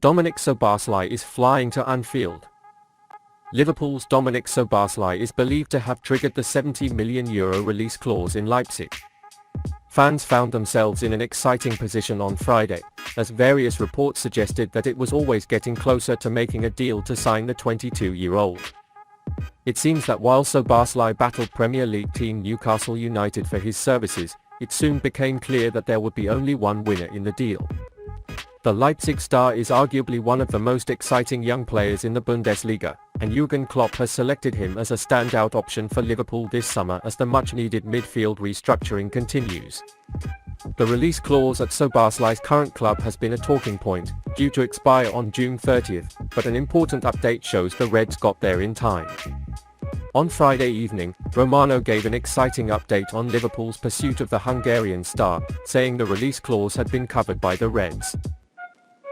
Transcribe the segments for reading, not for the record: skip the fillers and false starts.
Dominik Szoboszlai is flying to Anfield. Liverpool's Dominik Szoboszlai is believed to have triggered the €70 million release clause in Leipzig. Fans found themselves in an exciting position on Friday, as various reports suggested that it was always getting closer to making a deal to sign the 22-year-old. It seems that while Szoboszlai battled Premier League team Newcastle United for his services, it soon became clear that there would be only one winner in the deal. The Leipzig star is arguably one of the most exciting young players in the Bundesliga, and Jürgen Klopp has selected him as a standout option for Liverpool this summer as the much-needed midfield restructuring continues. The release clause at Szoboszlai's current club has been a talking point, due to expire on June 30th, but an important update shows the Reds got there in time. On Friday evening, Romano gave an exciting update on Liverpool's pursuit of the Hungarian star, saying the release clause had been covered by the Reds.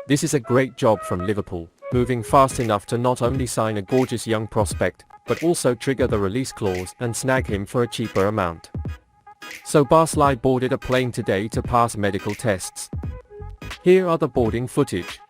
This is a great job from Liverpool, moving fast enough to not only sign a gorgeous young prospect, but also trigger the release clause and snag him for a cheaper amount. Szoboszlai boarded a plane today to pass medical tests. Here are the boarding footage.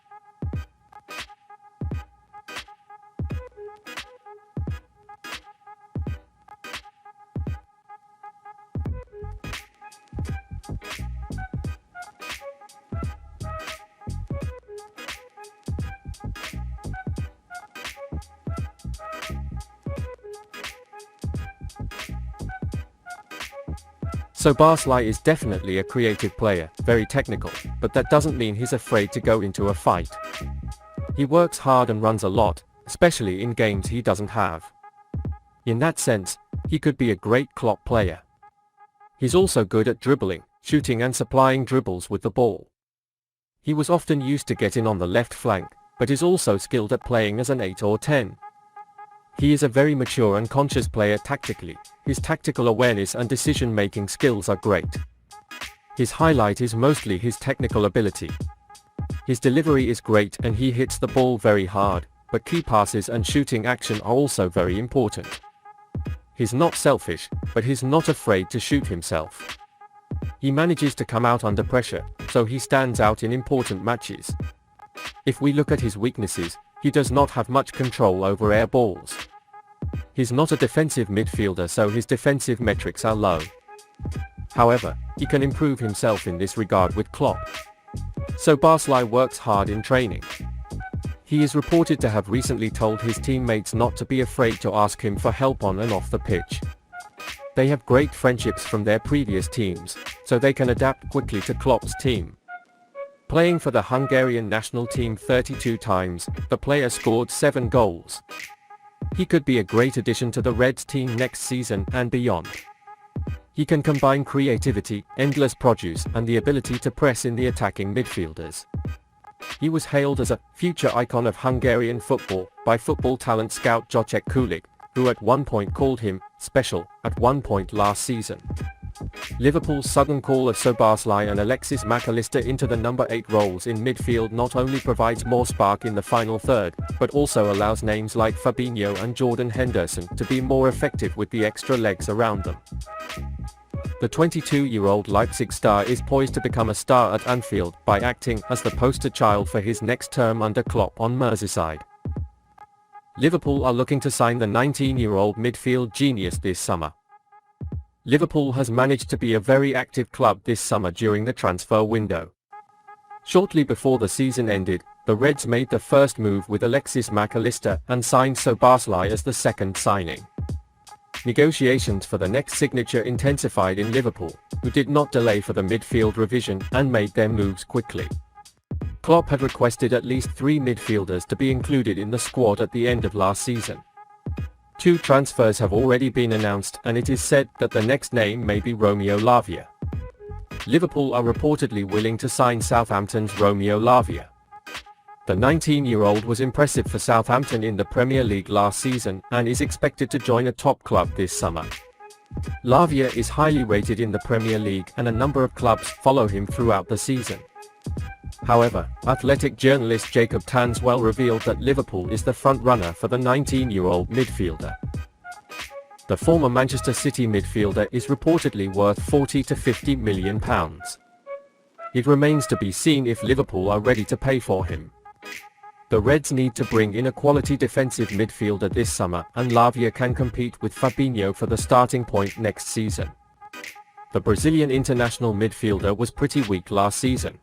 Szoboszlai is definitely a creative player, very technical, but that doesn't mean he's afraid to go into a fight. He works hard and runs a lot, especially in games he doesn't have. In that sense, he could be a great Klopp player. He's also good at dribbling, shooting and supplying dribbles with the ball. He was often used to get in on the left flank, but is also skilled at playing as an 8 or 10. He is a very mature and conscious player tactically. His tactical awareness and decision-making skills are great. His highlight is mostly his technical ability. His delivery is great and he hits the ball very hard, but key passes and shooting action are also very important. He's not selfish, but he's not afraid to shoot himself. He manages to come out under pressure, so he stands out in important matches. If we look at his weaknesses, he does not have much control over air balls. He's not a defensive midfielder, so his defensive metrics are low. However, he can improve himself in this regard with Klopp. Szoboszlai works hard in training. He is reported to have recently told his teammates not to be afraid to ask him for help on and off the pitch. They have great friendships from their previous teams, so they can adapt quickly to Klopp's team. Playing for the Hungarian national team 32 times, the player scored 7 goals. He could be a great addition to the Reds team next season and beyond. He can combine creativity, endless produce, and the ability to press in the attacking midfielders. He was hailed as a future icon of Hungarian football by football talent scout Jacek Kulik, who at one point called him special at one point last season. Liverpool's sudden call of Szoboszlai and Alexis Mac Allister into the number 8 roles in midfield not only provides more spark in the final third, but also allows names like Fabrizio and Jordan Henderson to be more effective with the extra legs around them. The 22-year-old Leipzig star is poised to become a star at Anfield by acting as the poster child for his next term under Klopp on Merseyside. Liverpool are looking to sign the 19-year-old midfield genius this summer. Liverpool has managed to be a very active club this summer during the transfer window. Shortly before the season ended, the Reds made the first move with Alexis Mac Allister and signed Szoboszlai as the second signing. Negotiations for the next signature intensified in Liverpool, who did not delay for the midfield revision and made their moves quickly. Klopp had requested at least 3 midfielders to be included in the squad at the end of last season. 2 transfers have already been announced, and it is said that the next name may be Romeo Lavia. Liverpool are reportedly willing to sign Southampton's Romeo Lavia. The 19-year-old was impressive for Southampton in the Premier League last season and is expected to join a top club this summer. Lavia is highly rated in the Premier League and a number of clubs follow him throughout the season. However, Athletic journalist Jacob Tanswell revealed that Liverpool is the front-runner for the 19-year-old midfielder. The former Manchester City midfielder is reportedly worth £40 to £50 million. It remains to be seen if Liverpool are ready to pay for him. The Reds need to bring in a quality defensive midfielder this summer, and Lavia can compete with Fabinho for the starting point next season. The Brazilian international midfielder was pretty weak last season.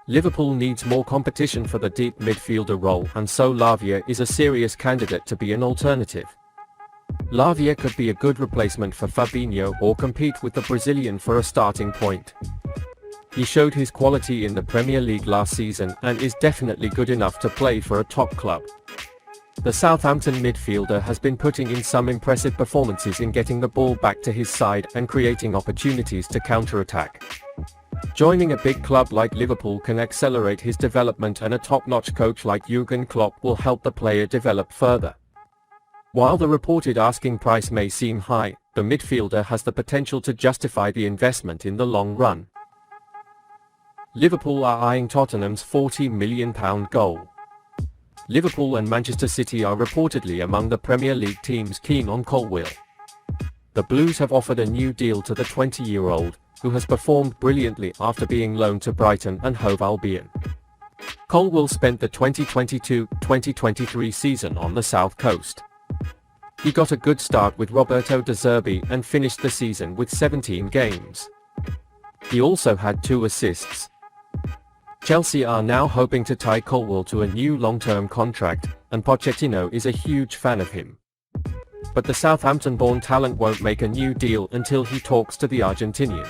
Liverpool needs more competition for the deep midfielder role, and so Lavia is a serious candidate to be an alternative. Lavia could be a good replacement for Fabinho or compete with the Brazilian for a starting point. He showed his quality in the Premier League last season and is definitely good enough to play for a top club. The Southampton midfielder has been putting in some impressive performances in getting the ball back to his side and creating opportunities to counter-attack. Joining a big club like Liverpool can accelerate his development, and a top-notch coach like Jürgen Klopp will help the player develop further. While the reported asking price may seem high, the midfielder has the potential to justify the investment in the long run. Liverpool are eyeing Tottenham's £40 million goal. Liverpool and Manchester City are reportedly among the Premier League teams keen on Colwill. The Blues have offered a new deal to the 20-year-old, who has performed brilliantly after being loaned to Brighton and Hove Albion. Colwill spent the 2022-2023 season on the South Coast. He got a good start with Roberto De Zerbi and finished the season with 17 games. He also had 2 assists. Chelsea are now hoping to tie Colwill to a new long-term contract, and Pochettino is a huge fan of him. But the Southampton-born talent won't make a new deal until he talks to the Argentinian.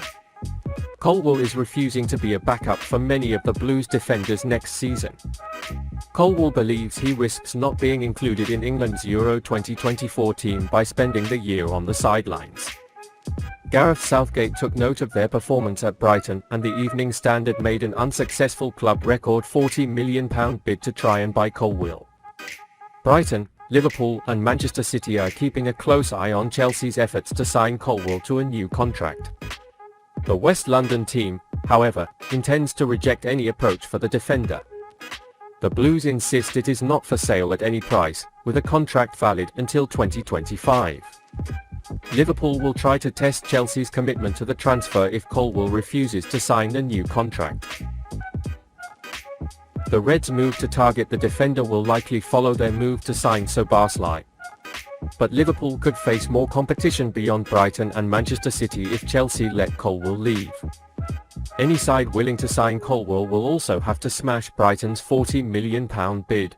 Colwill is refusing to be a backup for many of the Blues defenders next season. Colwill believes he risks not being included in England's Euro 2024 team by spending the year on the sidelines. Gareth Southgate took note of their performance at Brighton, and the Evening Standard made an unsuccessful club record £40 million bid to try and buy Colwill. Brighton, Liverpool and Manchester City are keeping a close eye on Chelsea's efforts to sign Colwill to a new contract. The West London team, however, intends to reject any approach for the defender. The Blues insist it is not for sale at any price, with a contract valid until 2025. Liverpool will try to test Chelsea's commitment to the transfer if Colwill refuses to sign a new contract. The Reds' move to target the defender will likely follow their move to sign Szoboszlai. But Liverpool could face more competition beyond Brighton and Manchester City if Chelsea let Colwill leave. Any side willing to sign Colwill will also have to smash Brighton's £40 million bid.